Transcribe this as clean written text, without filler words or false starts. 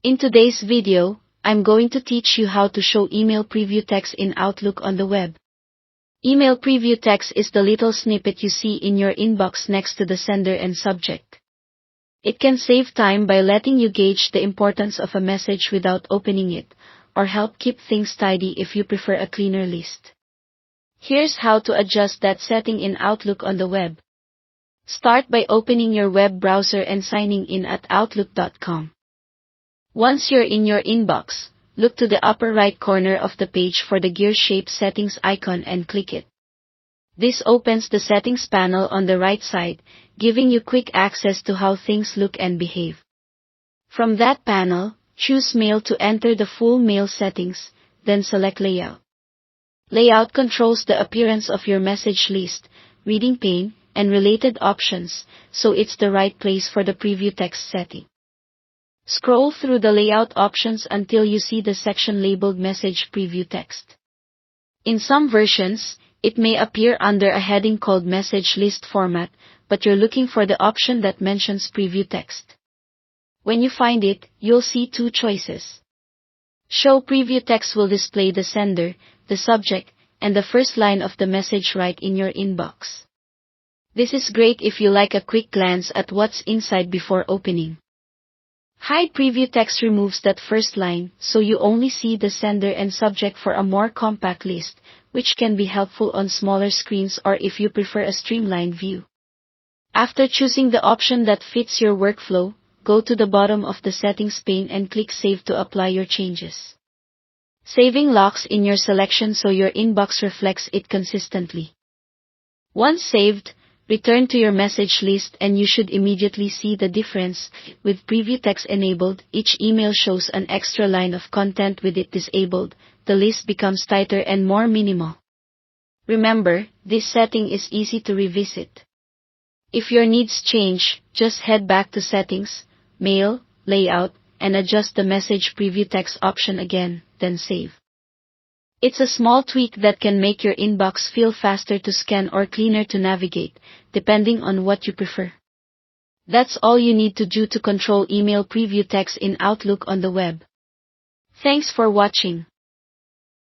In today's video, I'm going to teach you how to show email preview text in Outlook on the web. Email preview text is the little snippet you see in your inbox next to the sender and subject. It can save time by letting you gauge the importance of a message without opening it, or help keep things tidy if you prefer a cleaner list. Here's how to adjust that setting in Outlook on the web. Start by opening your web browser and signing in at outlook.com. Once you're in your inbox, look to the upper right corner of the page for the gear-shaped settings icon and click it. This opens the settings panel on the right side, giving you quick access to how things look and behave. From that panel, choose Mail to enter the full mail settings, then select Layout. Layout controls the appearance of your message list, reading pane, and related options, so it's the right place for the preview text setting. Scroll through the layout options until you see the section labeled Message Preview Text. In some versions, it may appear under a heading called Message List Format, but you're looking for the option that mentions Preview Text. When you find it, you'll see two choices. Show Preview Text will display the sender, the subject, and the first line of the message right in your inbox. This is great if you like a quick glance at what's inside before opening. Hide Preview Text removes that first line, so you only see the sender and subject for a more compact list, which can be helpful on smaller screens or if you prefer a streamlined view. After choosing the option that fits your workflow, go to the bottom of the settings pane and click Save to apply your changes. Saving locks in your selection so your inbox reflects it consistently. Once saved, return to your message list and you should immediately see the difference. With preview text enabled, each email shows an extra line of content. With it disabled, the list becomes tighter and more minimal. Remember, this setting is easy to revisit. If your needs change, just head back to Settings, Mail, Layout, and adjust the Message Preview Text option again, then save. It's a small tweak that can make your inbox feel faster to scan or cleaner to navigate, depending on what you prefer. That's all you need to do to control email preview text in Outlook on the web. Thanks for watching.